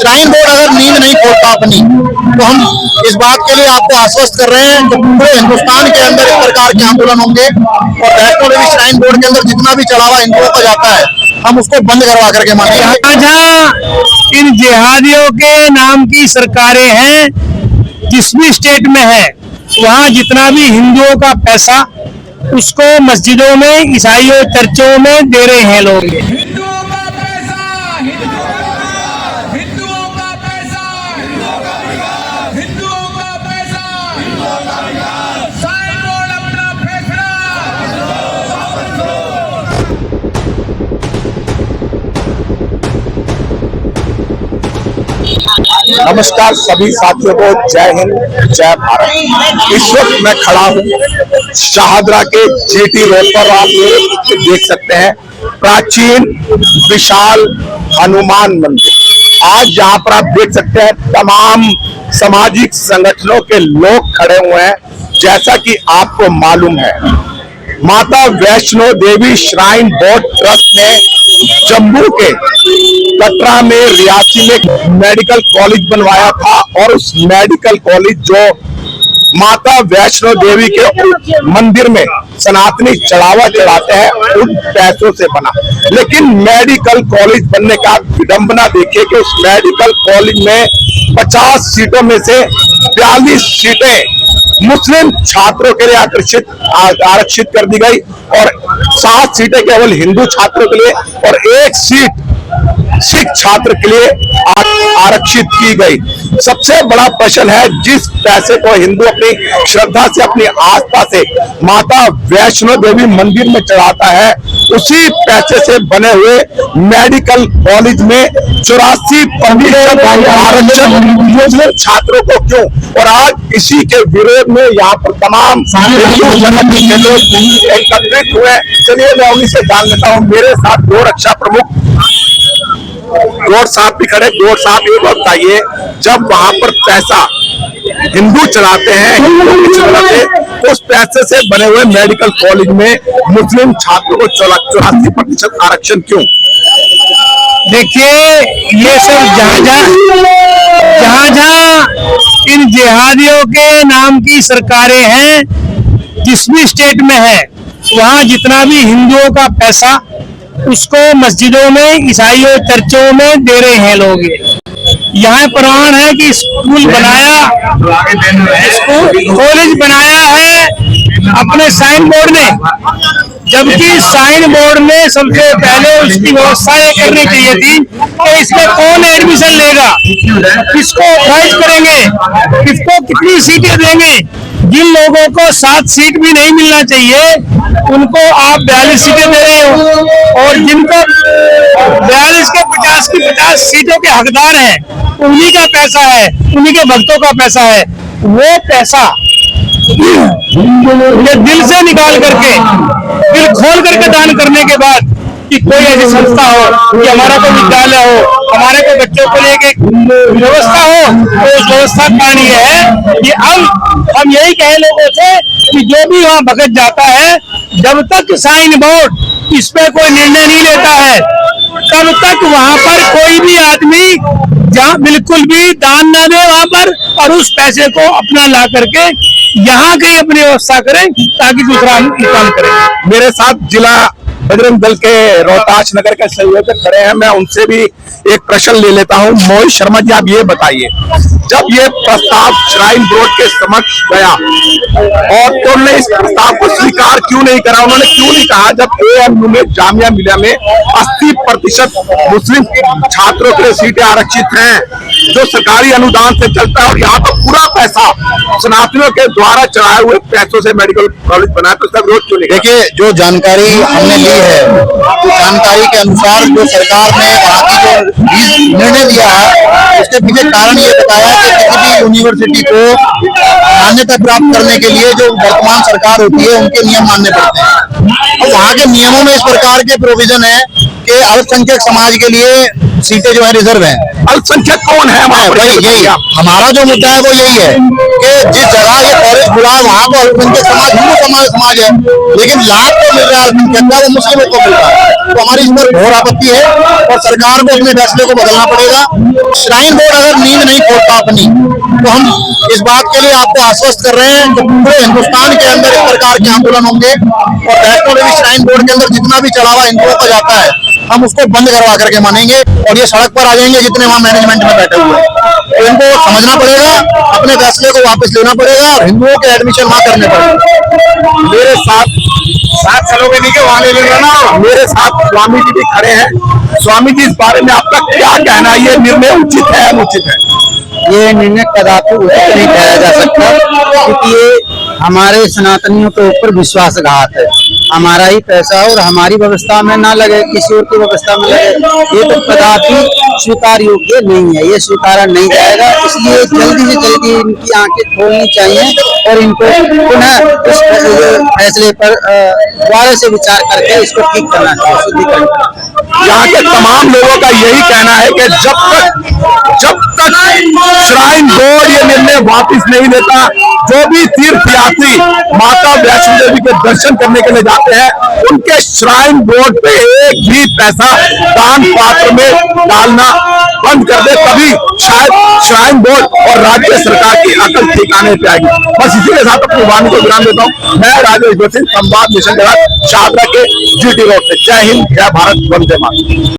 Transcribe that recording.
Shrine board अगर नींद नहीं खोलता अपनी, तो हम इस बात के लिए आपको आश्वस्त कर रहे हैं कि पूरे हिंदुस्तान के अंदर इस प्रकार के आंदोलन होंगे और वैष्णो देवी श्राइन बोर्ड के अंदर जितना भी चढ़ावा हिंदुओं का जाता है हम उसको बंद करवा करके मानेंगे। जहाँ इन जिहादियों के नाम की सरकारें हैं, जिस भी स्टेट में है, वहाँ जितना भी हिंदुओं का पैसा उसको मस्जिदों में, ईसाइयों चर्चों में दे रहे हैं लोग। हिंदुओं का पैसा, हिंदुओं का पैसा, हिंदुओं का पैसा, श्राइन बोर्ड अपना फैसला। नमस्कार सभी साथियों को, जय हिंद जय भारत। इस वक्त मैं खड़ा हूँ शाहदरा के जीटी रोड पर। आप ये देख सकते हैं प्राचीन विशाल हनुमान मंदिर। आज यहाँ पर आप देख सकते हैं तमाम सामाजिक संगठनों के लोग खड़े हुए हैं। जैसा कि आपको मालूम है, माता Vaishno Devi shrine board trust ने जम्मू के कटरा में, रियासी में मेडिकल कॉलेज बनवाया था और उस मेडिकल कॉलेज जो माता वैष्णो देवी के मंदिर में सनातनी चढ़ावा चढ़ाते हैं उन पैसों से बना। लेकिन मेडिकल कॉलेज बनने का विडंबना देखिए कि उस मेडिकल कॉलेज में 50 सीटों में से 42 सीटें मुस्लिम छात्रों के लिए आरक्षित कर दी गई और 7 सीटें केवल हिंदू छात्रों के लिए और 1 सीट सिख छात्र के लिए आरक्षित की गई। सबसे बड़ा प्रश्न है, जिस पैसे को हिंदू अपनी श्रद्धा से, अपनी आस्था से माता वैष्णो देवी मंदिर में चढ़ाता है, उसी पैसे से बने हुए मेडिकल कॉलेज में 84% आरक्षण मुस्लिम छात्रों को क्यों? और आज इसी के विरोध में यहाँ पर तमाम हिंदू संगठन के लोग एकत्रित हुए। चलिए मैं उन्हीं से जान लेता हूँ। मेरे साथ दो रक्षा प्रमुख गौड़ साहब भी खड़े। गौड़ साहब ये बताइए, जब वहां पर पैसा हिंदू चलाते हैं, तो उस पैसे से बने हुए मेडिकल कॉलेज में मुस्लिम छात्रों को 84% आरक्षण क्यों? देखिए, ये सब जहाँ इन जिहादियों के नाम की सरकारें हैं, जिस भी स्टेट में है, वहाँ जितना भी हिंदुओं का पैसा उसको मस्जिदों में, ईसाइयों चर्चों में दे रहे हैं लोग। यहाँ प्रमाण है कि स्कूल बनाया, कॉलेज बनाया है अपने श्राइन बोर्ड ने, जबकि श्राइन बोर्ड ने सबसे पहले उसकी व्यवस्था ये करनी चाहिए थी कि इसमें कौन एडमिशन लेगा, किसको ऑथराइज करेंगे, किसको कितनी सीटें देंगे। जिन लोगों को 7 सीट भी नहीं मिलना चाहिए उनको आप 42 सीटें दे रहे हो और जिनको 42 के 50 की 50 सीटों के हकदार हैं, उन्हीं का पैसा है, उन्हीं के भक्तों का पैसा है। वो पैसा ये दिल से निकाल करके, दिल खोल करके दान करने के बाद कि कोई ऐसी संस्था हो कि हमारा कोई विद्यालय हो, हमारे को बच्चों को लेके व्यवस्था हो, तो उस व्यवस्था का कारण ये है कि हम यही कहे लोगों से कि जो भी वहाँ भगत जाता है, जब तक श्राइन बोर्ड इस पे कोई निर्णय नहीं लेता है, तब तक वहाँ पर कोई भी आदमी जहाँ बिल्कुल भी दान न दे वहाँ पर, और उस पैसे को अपना ला करके यहाँ के अपनी व्यवस्था करें ताकि दूसरा काम करें। मेरे साथ जिला बजरंग दल के रोहतास नगर के संयोजक खड़े हैं। मैं उनसे भी एक प्रश्न ले लेता हूं। मोहित शर्मा जी, आप ये बताइए, जब ये प्रस्ताव श्राइन बोर्ड के समक्ष गया और तो उन्होंने इस प्रस्ताव को स्वीकार क्यों नहीं करा? उन्होंने क्यों नहीं कहा, जब AMU में, जामिया मिलिया में 80% मुस्लिम छात्रों के लिए सीटें आरक्षित हैं, जो सरकारी अनुदान से चलता है, और यहाँ पर पूरा पैसा सनातनियों के द्वारा चढ़ाए हुए पैसों से मेडिकल कॉलेज बनाया, तो इसका विरोध क्यों नहीं? देखिए, जो जानकारी हमने ली है, जानकारी के अनुसार जो सरकार ने वहाँ की जो निर्णय दिया है, उसके पीछे कारण ये बताया कि किसी भी यूनिवर्सिटी को मान्यता प्राप्त करने के लिए जो वर्तमान सरकार होती है उनके नियम मानने पड़ते हैं। और वहाँ के नियमों में इस प्रकार के प्रोविजन है कि अल्पसंख्यक समाज के लिए सीटें जो है रिजर्व हैं। अल्पसंख्यक कौन है वहां पर? भाई यही हमारा जो मुद्दा है वो यही है कि जिस जगह ये कॉलेज खुला है वहां को अल्पसंख्यक समाज हिंदू समाज है, लेकिन लाभ तो मिल रहा है अल्पसंख्यक का, वो मुस्लिमों को मिल रहा है। तो हमारी इस पर घोर आपत्ति है और सरकार को अपने फैसले को बदलना पड़ेगा। श्राइन बोर्ड अगर नींद नहीं खोलता अपनी, तो हम इस बात के लिए आपको आश्वस्त कर रहे हैं कि पूरे हिंदुस्तान के अंदर इस प्रकार के आंदोलन होंगे और वैष्णो देवी श्राइन बोर्ड के अंदर जितना भी चढ़ावा हिंदुओं का जाता है हम उसको बंद करवा करके मानेंगे और ये सड़क पर आ जाएंगे जितने वहां मैनेजमेंट में बैठे हुए हैं। तो इनको समझना पड़ेगा, अपने फैसले को वापस लेना पड़ेगा और हिंदुओं के एडमिशन वहां करने पड़ेगा। मेरे साथ 7 सालों के नीचे वहां ले लेना ना, मेरे साथ स्वामी जी भी खड़े हैं। स्वामी जी, इस बारे में आपका क्या कहना है? ये निर्णय उचित है अनुचित है? ये निर्णय कदापि उचित नहीं ठहराया जा सकता, क्योंकि ये हमारे सनातनियों के ऊपर विश्वासघात है। हमारा ही पैसा और हमारी व्यवस्था में ना लगे, किसी और की व्यवस्था में लगे, ये तो कदापि स्वीकार योग्य नहीं है, ये स्वीकारा नहीं जाएगा। इसलिए जल्दी से जल्दी इनकी आंखें खोलनी चाहिए और इनको पुनः इस फैसले पर दोबारा से विचार करके इसको ठीक करना चाहिए, शुद्धिकरण करना चाहिए। यहाँ के तमाम लोगों का यही कहना है कि जब तक श्राइन बोर्ड ये निर्णय वापस नहीं लेता, जो भी तीर्थयात्री माता वैष्णो देवी के दर्शन करने के लिए जाते हैं उनके श्राइन बोर्ड पे एक भी पैसा दान पात्र में डालना बंद कर दे, तभी शायद श्राइन बोर्ड और राज्य सरकार की अकल ठिकाने पे आएगी। बस इसी के साथ अपनी वाणी को विराम देता हूँ। मैं राजेश सिंह, संवाद मिशन के साथ शाहदरा के GT रोड से। जय हिंद, जय भारत, वंदे मातरम।